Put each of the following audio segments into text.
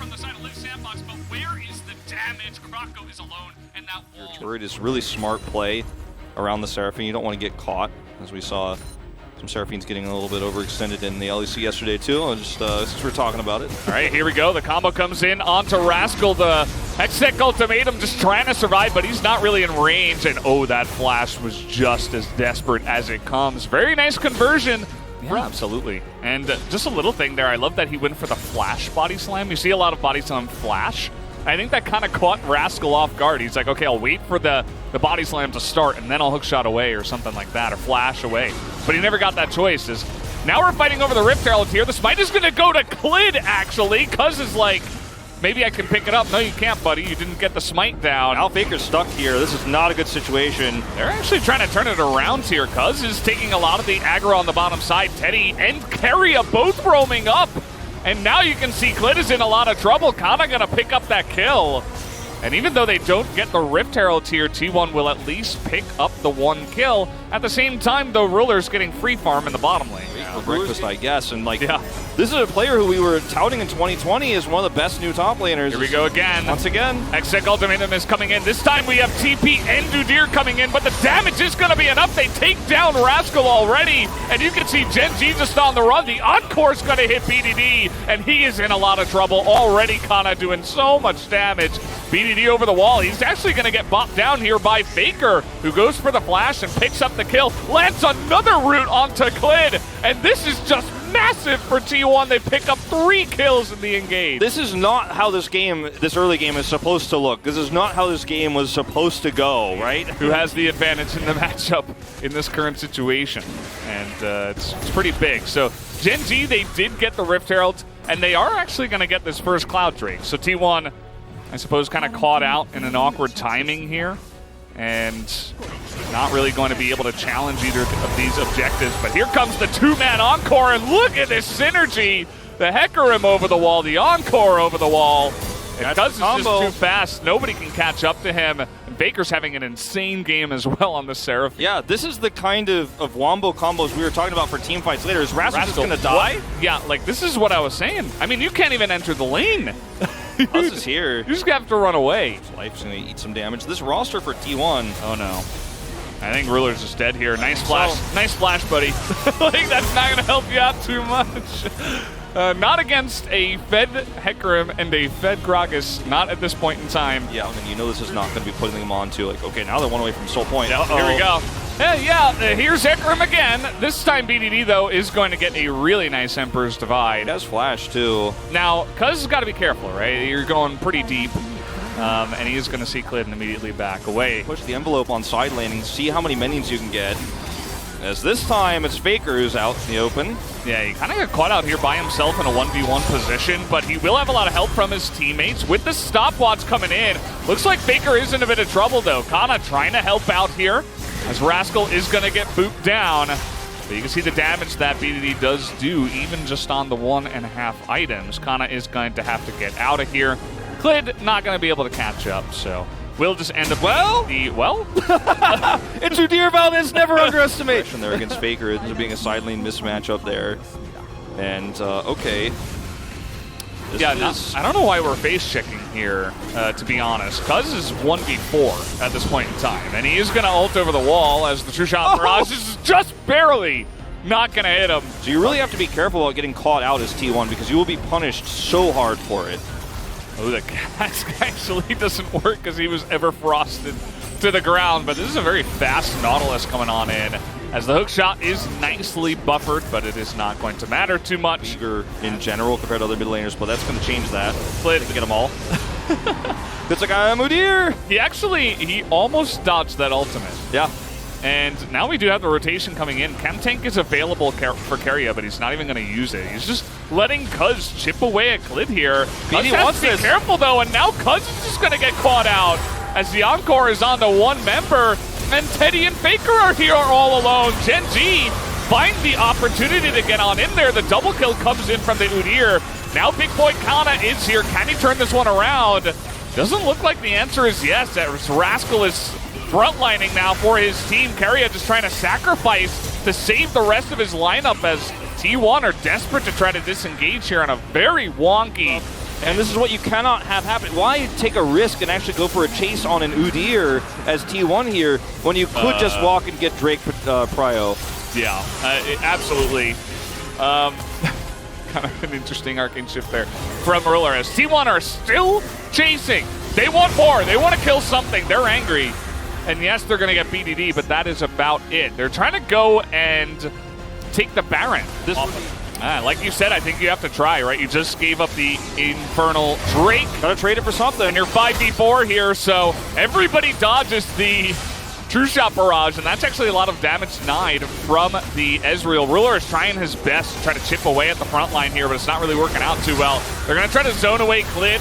from the side of Liv Sandbox, but where is the damage? Kroko is alone, and that wall. Your turret is really smart play around the Seraphine. You don't want to get caught, as we saw some Seraphines getting a little bit overextended in the LEC yesterday too. Just since we're talking about it. All right, here we go. The combo comes in onto Rascal. The Hextech Ultimatum just trying to survive, but he's not really in range. And oh, that flash was just as desperate as it comes. Very nice conversion. Yeah, absolutely. And just a little thing there. I love that he went for the flash body slam. You see a lot of body slam flash. I think that kind of caught Rascal off guard. He's like, okay, I'll wait for the body slam to start, and then I'll hook shot away or something like that, or flash away. But he never got that choice. Now we're fighting over the Rift Herald here. The smite is going to go to Clid, actually. Cuz is like, maybe I can pick it up. No, you can't, buddy. You didn't get the smite down. Al Faker's stuck here. This is not a good situation. They're actually trying to turn it around here. Cuz is taking a lot of the aggro on the bottom side. Teddy and Keria both roaming up. And now you can see Clid is in a lot of trouble. Kana gonna pick up that kill. And even though they don't get the Rift Herald here, T1 will at least pick up the one kill. At the same time, though, Ruler's getting free farm in the bottom lane. For breakfast, I guess. And like, this is a player who we were touting in 2020 as one of the best new top laners. Here we go again. Once again. Hextech Ultimatum is coming in. This time we have TP and Dudir coming in, but the damage is going to be enough. They take down Rascal already, and you can see Gen.G just on the run. The Encore is going to hit BDD, and he is in a lot of trouble already. Kana doing so much damage. BDD over the wall. He's actually going to get bopped down here by Faker, who goes for the flash and picks up the kill. Lands another root onto Clid, and this is just massive for T1. They pick up 3 kills in the engage. This is not how this early game is supposed to look. This is not how this game was supposed to go, right? Who has the advantage in the matchup in this current situation? And it's pretty big. So Gen.G, they did get the Rift Herald, and they are actually going to get this first Cloud Drake. So T1, I suppose, kind of caught out in an awkward timing here, and not really going to be able to challenge either of these objectives. But here comes the 2-man Encore, and look at this synergy. The Hecarim over the wall, the Encore over the wall. And Cuz is just too fast. Nobody can catch up to him. And Baker's having an insane game as well on the Seraphine. Yeah, this is the kind of wombo combos we were talking about for team fights later. Is Rascal just going to die? Yeah, like this is what I was saying. I mean, you can't even enter the lane. Cuz is here. You just have to run away. Life's going to eat some damage. This roster for T1. Oh no. I think Ruler's just dead here. Nice flash. Nice flash, buddy. Like, that's not going to help you out too much. Not against a fed Hecarim and a fed Gragas. Not at this point in time. Yeah, I mean, you know this is not going to be putting them on to, like, okay, now they're one away from Soul Point. Here we go. Here's Hecarim again. This time BDD, though, is going to get a really nice Emperor's Divide. He does flash, too. Now, Cuz has got to be careful, right? You're going pretty deep. And he is going to see Clid and immediately back away. Push the envelope on side laning, see how many minions you can get. As this time, it's Faker who's out in the open. Yeah, he kind of got caught out here by himself in a 1v1 position, but he will have a lot of help from his teammates with the stopwatch coming in. Looks like Faker is in a bit of trouble, though. Kana trying to help out here, as Rascal is going to get booped down. But you can see the damage that BDD does do, even just on the 1.5 items. Kana is going to have to get out of here. Clid not going to be able to catch up, so we'll just end up It's Udyr Valdez, never underestimate. There against Faker, it ends up being a side lane mismatch up there. And, okay. I don't know why we're face checking here, to be honest. Cuz is 1v4 at this point in time, and he is going to ult over the wall as the True Shot Mirage is just barely not going to hit him. So you really have to be careful about getting caught out as T1 because you will be punished so hard for it. Oh, the cask actually doesn't work because he was ever frosted to the ground, but this is a very fast Nautilus coming on in, as the hook shot is nicely buffered, but it is not going to matter too much. Eager in general compared to other mid laners, but that's going to change that. Clid to get them all. It's like, I'm Udyr! He almost dodged that ultimate. Yeah. And now we do have the rotation coming in. Chemtank is available for Keria, but he's not even going to use it. He's just letting Cuz chip away at Clid here. Cuz has to be careful, though, and now Cuz is just going to get caught out as the Encore is on to one member, and Teddy and Faker are here all alone. Gen.G find the opportunity to get on in there. The double kill comes in from the Udyr. Now Big Boy Kana is here. Can he turn this one around? Doesn't look like the answer is yes, as Rascal is frontlining now for his team. Keria just trying to sacrifice to save the rest of his lineup as T1 are desperate to try to disengage here on a very wonky And this is what you cannot have happen. Why take a risk and actually go for a chase on an Udyr as T1 here when you could just walk and get Drake Prio? Yeah, absolutely. Kind of an interesting arcane shift there from Ruler as T1 are still chasing. They want more. They want to kill something. They're angry. And yes, they're going to get BDD, but that is about it. They're trying to go and take the Baron. Like you said, I think you have to try, right? You just gave up the Infernal Drake. Gotta trade it for something. And you're 5v4 here, so everybody dodges the True Shot Barrage, and that's actually a lot of damage denied from the Ezreal. Ruler is trying his best to try to chip away at the front line here, but it's not really working out too well. They're going to try to zone away Clid.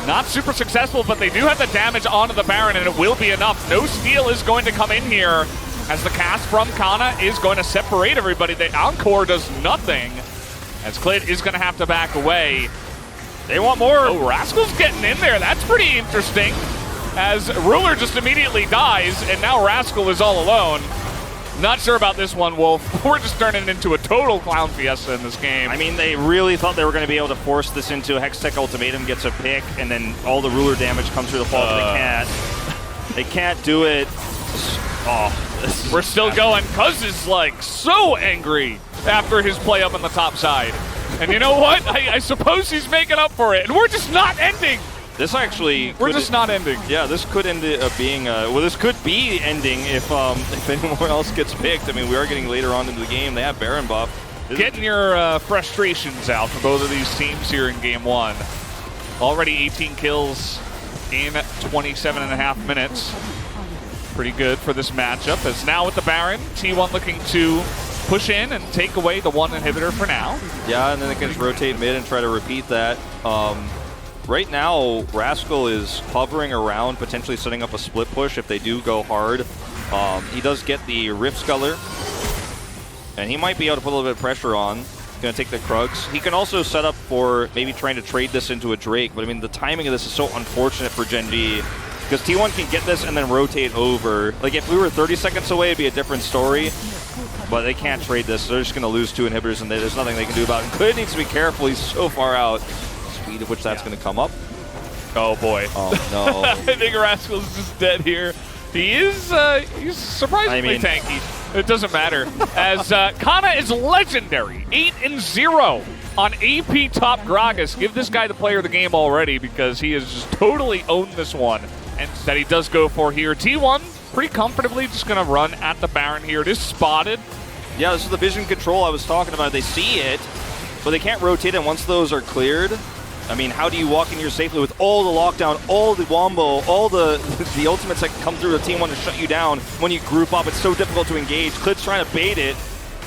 Not super successful, but they do have the damage onto the Baron, and it will be enough. No steal is going to come in here, as the cast from Kana is going to separate everybody. The Encore does nothing, as Clid is going to have to back away. They want more. Oh, Rascal's getting in there. That's pretty interesting, as Ruler just immediately dies, and now Rascal is all alone. Not sure about this one, Wolf. We're just turning it into a total clown fiesta in this game. I mean, they really thought they were going to be able to force this into a Hextech Ultimatum, gets a pick, and then all the Ruler damage comes through the fall, but they can't. They can't do it. Oh, we're still going. Cuz is like so angry after his play up on the top side. And you know what? I suppose he's making up for it. And we're just not ending. This actually... We're just not ending. Yeah, this could end up being... well, this could be ending if anyone else gets picked. I mean, we are getting later on into the game. They have Baron buff. Getting your frustrations out for both of these teams here in Game 1. Already 18 kills in 27.5 minutes. Pretty good for this matchup. As now with the Baron, T1 looking to push in and take away the one inhibitor for now. Yeah, and then they can just rotate mid and try to repeat that. Right now, Rascal is hovering around, potentially setting up a split push if they do go hard. He does get the Rift Sculler, and he might be able to put a little bit of pressure on. Going to take the Krugs. He can also set up for maybe trying to trade this into a Drake, but I mean, the timing of this is so unfortunate for Gen.G, because T1 can get this and then rotate over. Like, if we were 30 seconds away, it'd be a different story, but they can't trade this, so they're just going to lose 2 inhibitors, and there's nothing they can do about it. Clid needs to be careful. He's so far out. Speed of which that's going to come up. Oh boy. Oh no. I think Rascal's just dead here. He is he's surprisingly tanky. It doesn't matter. As Kana is legendary. 8-0 on AP top Gragas. Give this guy the player of the game already, because he has just totally owned this one. And that he does go for here. T1 pretty comfortably just going to run at the Baron here. It is spotted. Yeah, this is the vision control I was talking about. They see it, but they can't rotate it once those are cleared. I mean, how do you walk in here safely with all the lockdown, all the wombo, all the ultimates that come through the T1 to shut you down when you group up? It's so difficult to engage. Clid's trying to bait it.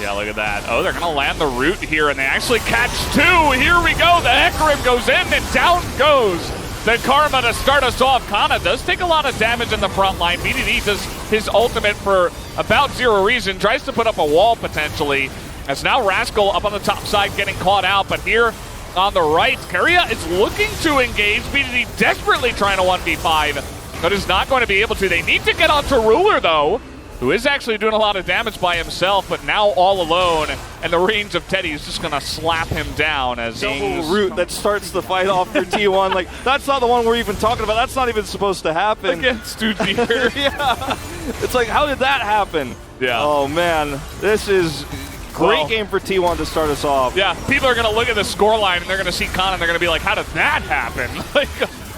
Yeah, look at that. Oh, they're going to land the root here, and they actually catch 2. Here we go. The Hecarim goes in, and down goes the Karma to start us off. Kana does take a lot of damage in the front line. BDD does his ultimate for about 0 reason. Tries to put up a wall, potentially. As now Rascal up on the top side getting caught out, but here on the right, Keria is looking to engage. BDD desperately trying to 1v5, but is not going to be able to. They need to get onto Ruler, though, who is actually doing a lot of damage by himself, but now all alone, and the range of Teddy is just going to slap him down as double root that starts the fight off for T1. Like, that's not the one we're even talking about. That's not even supposed to happen. Against Udyr. Yeah. It's like, how did that happen? Yeah. Oh, man. This is... Great game for T1 to start us off. Yeah, people are going to look at the scoreline and they're going to see Kana and they're going to be like, how did that happen? Like,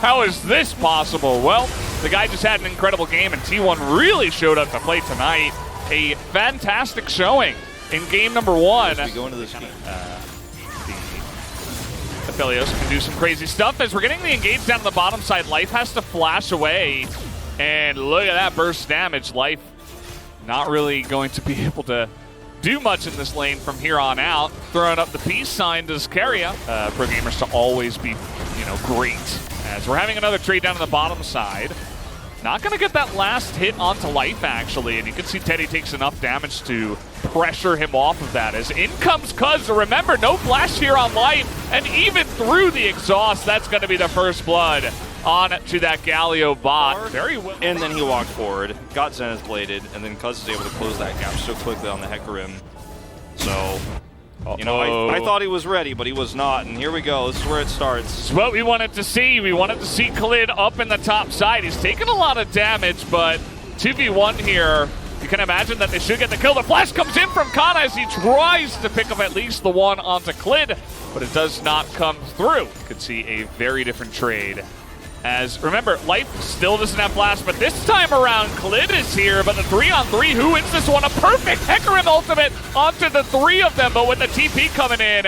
how is this possible? Well, the guy just had an incredible game, and T1 really showed up to play tonight. A fantastic showing in game number 1. As we go into this game. The Aphelios can do some crazy stuff. As we're getting the engage down on the bottom side, Life has to flash away. And look at that burst damage. Life not really going to be able to do much in this lane from here on out. Throwing up the peace sign does Keria. Pro gamers to always be, great. As we're having another trade down on the bottom side. Not going to get that last hit onto Life, actually. And you can see Teddy takes enough damage to pressure him off of that. As in comes Cuz. Remember, no flash here on Life. And even through the exhaust, that's going to be the first blood on to that Galio bot. Very well. And then he walked forward, got Zenith bladed, and then Cuz is able to close that gap so quickly on the Hecarim. So You know, I thought he was ready, but he was not, and here we go. This is where it starts. It's what we wanted to see. We wanted to see Khalid up in the top side. He's taken a lot of damage, but 2v1 here. You can imagine that they should get the kill. The flash comes in from Kana as he tries to pick up at least the one onto Khalid, but it does not come through. Could see a very different trade. As, remember, Life still doesn't have flash, but this time around, Khalid is here, but the 3-on-3, who wins this one? A perfect Hecarim ultimate onto the 3 of them, but with the TP coming in,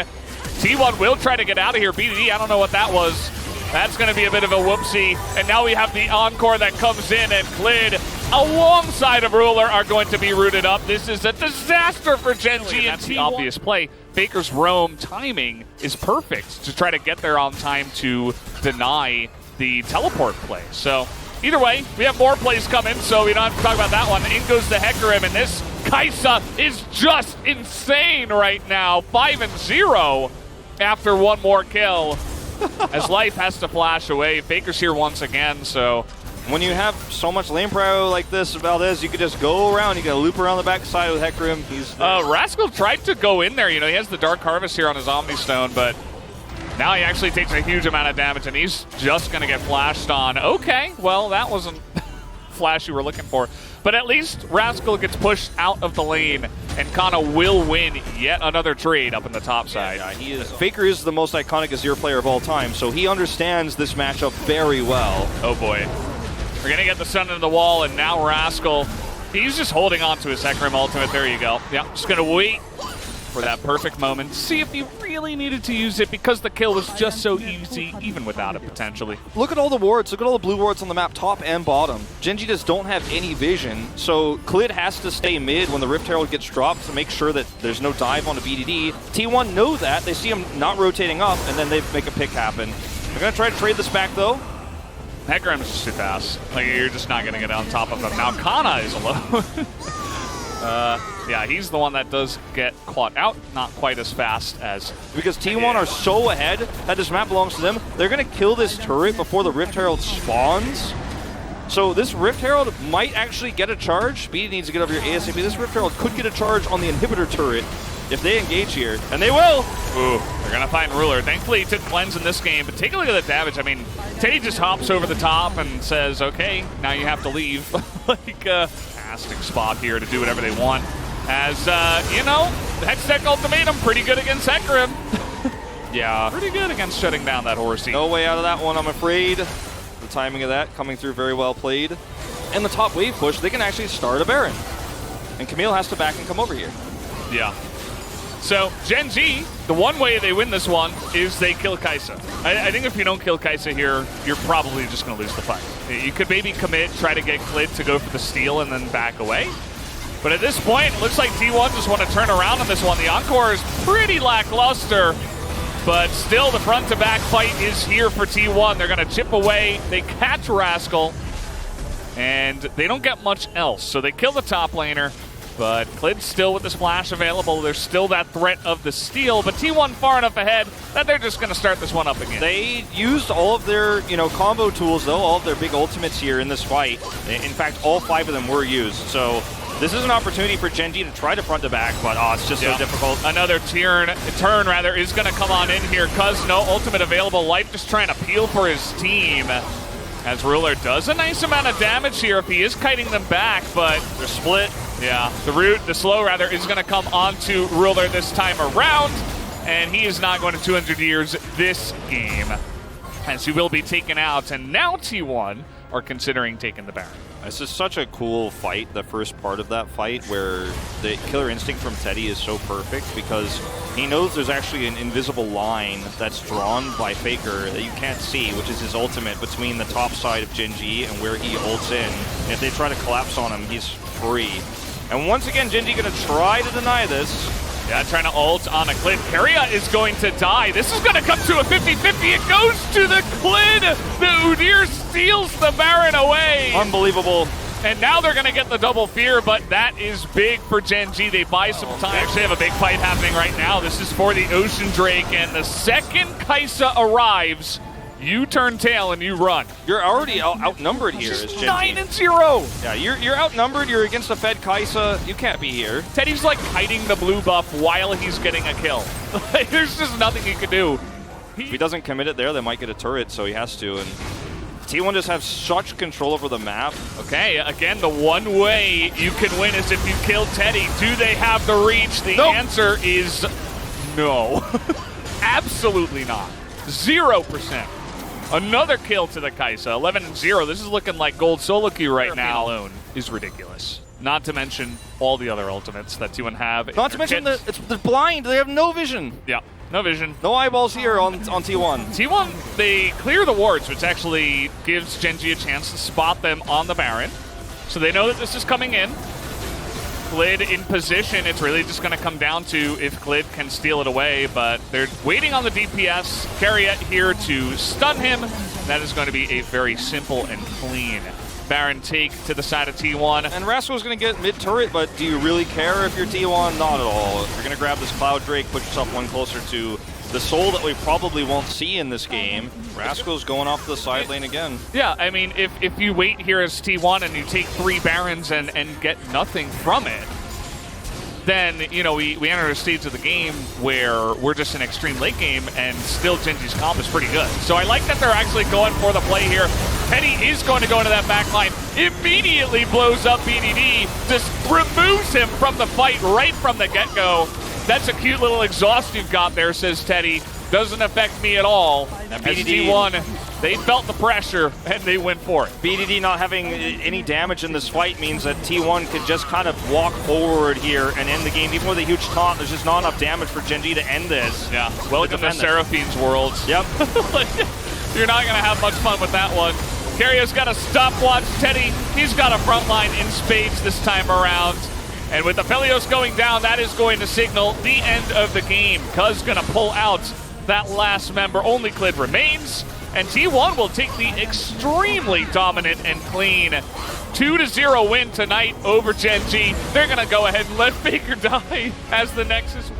T1 will try to get out of here. BDD, I don't know what that was. That's going to be a bit of a whoopsie, and now we have the encore that comes in, and Khalid, alongside of Ruler, are going to be rooted up. This is a disaster for Gen.G, and that's the obvious play. Faker's roam timing is perfect to try to get there on time to deny the teleport play. So either way, we have more plays coming, so we don't have to talk about that one. In goes the Hecarim, and this Kai'Sa is just insane right now. 5-0 after one more kill. As Life has to flash away. Faker's here once again, so when you have so much lane prio like this, Valdez, you could just go around. You got to loop around the backside with Hecarim. Rascal tried to go in there. You know, he has the Dark Harvest here on his Omni Stone, but now he actually takes a huge amount of damage, and he's just going to get flashed on. Okay, well, that wasn't flash you were looking for. But at least Rascal gets pushed out of the lane, and Kana will win yet another trade up in the top side. Yeah, Faker is the most iconic Azir player of all time, so he understands this matchup very well. Oh, boy. We're going to get the sun into the wall, and now Rascal, he's just holding on to his Hecarim ultimate. There you go. Yeah, just going to wait for that perfect moment. See if he really needed to use it, because the kill was just so easy, even without it, potentially. Look at all the wards. Look at all the blue wards on the map, top and bottom. Gen.G just don't have any vision, so Khalid has to stay mid when the Rift Herald gets dropped to make sure that there's no dive onto BDD. T1 know that. They see him not rotating up, and then they make a pick happen. They're going to try to trade this back, though. Hecarim's just too fast. Like, you're just not going to get on top of him. Now Kana is alone. Yeah, he's the one that does get caught out, not quite as fast as... Because T1 are so ahead that this map belongs to them, they're going to kill this turret before the Rift Herald spawns. So this Rift Herald might actually get a charge. Speed needs to get over here ASAP. This Rift Herald could get a charge on the inhibitor turret if they engage here, and they will! Ooh, they're going to find Ruler. Thankfully, he took cleanse in this game, but take a look at the damage. I mean, Teddy just hops over the top and says, okay, now you have to leave. Like, fantastic spot here to do whatever they want. As, you know, the Hextech Ultimatum, pretty good against Hecarim. Yeah, pretty good against shutting down that horsey. No way out of that one, I'm afraid. The timing of that coming through very well played. And the top wave push, they can actually start a Baron. And Camille has to back and come over here. Yeah. So, Gen.G, the one way they win this one is they kill Kai'Sa. I think if you don't kill Kai'Sa here, you're probably just going to lose the fight. You could maybe commit, try to get Khalid to go for the steal and then back away. But at this point, it looks like T1 just want to turn around on this one. The Encore is pretty lackluster, but still the front-to-back fight is here for T1. They're going to chip away. They catch Rascal, and they don't get much else. So they kill the top laner, but Khalid's still with the splash available. There's still that threat of the steal, but T1 far enough ahead that they're just going to start this one up again. They used all of their, combo tools, though, all of their big ultimates here in this fight. In fact, all 5 of them were used, so this is an opportunity for Gen.G to try to front to back, but it's just so difficult. Another turn is going to come on in here, because no ultimate available. Life just trying to peel for his team, as Ruler does a nice amount of damage here if he is kiting them back, but they're split. Yeah, the slow is going to come onto Ruler this time around, and he is not going to 200 years this game, as he will be taken out, and now T1 are considering taking the Baron. This is such a cool fight, the first part of that fight, where the killer instinct from Teddy is so perfect because he knows there's actually an invisible line that's drawn by Faker that you can't see, which is his ultimate between the top side of Gen.G and where he holds in. And if they try to collapse on him, he's free. And once again, Gen.G going to try to deny this. Yeah, trying to ult on a Khalid. Keria is going to die. This is going to come to a 50-50. It goes to the Khalid. The Udyr steals the Baron away. Unbelievable. And now they're going to get the double fear, but that is big for Gen.G. They buy some time. They actually have a big fight happening right now. This is for the Ocean Drake, and the second Kai'Sa arrives, You turn tail and you run. You're already outnumbered here as Gen.G. 9-0. Yeah, you're outnumbered. You're against a Fed Kaisa. You can't be here. Teddy's like hiding the blue buff while he's getting a kill. There's just nothing he can do. If he doesn't commit it there, they might get a turret, so he has to. And T1 just has such control over the map. Okay, again, the one way you can win is if you kill Teddy. Do they have the reach? The answer is no. Absolutely not. 0%. Another kill to the Kaisa, 11-0. This is looking like gold solo queue right now. Alone is ridiculous. Not to mention all the other ultimates that T1 have. Not to mention they're blind. They have no vision. Yeah, no vision. No eyeballs here on T1. T1, they clear the wards, which actually gives Gen.G a chance to spot them on the Baron. So they know that this is coming in. Klid in position. It's really just going to come down to if Klid can steal it away, but they're waiting on the DPS. Carriet here to stun him. That is going to be a very simple and clean Baron take to the side of T1. And Rascal's going to get mid-turret, but do you really care if you're T1? Not at all. If you're going to grab this Cloud Drake, put yourself one closer to the soul that we probably won't see in this game. Rascal's going off the side lane again. Yeah, I mean, if you wait here as T1 and you take 3 Barons and get nothing from it, then, you know, we enter a stage of the game where we're just in extreme late game and still Gen.G's comp is pretty good. So I like that they're actually going for the play here. Teddy is going to go into that backline, immediately blows up BDD, just removes him from the fight right from the get-go. That's a cute little exhaust you've got there, says Teddy. Doesn't affect me at all. And As BDD, T1, they felt the pressure and they went for it. BDD not having any damage in this fight means that T1 could just kind of walk forward here and end the game. Even with a huge taunt, there's just not enough damage for Gen.G to end this. Yeah, welcome to Seraphine's worlds. Yep. You're not going to have much fun with that one. Carrio's got a stopwatch. Teddy, he's got a frontline in spades this time around. And with the Aphelios going down, that is going to signal the end of the game. Cuz going to pull out that last member. Only Klid remains. And T1 will take the extremely dominant and clean 2-0 win tonight over Gen.G. They're going to go ahead and let Faker die as the Nexus win.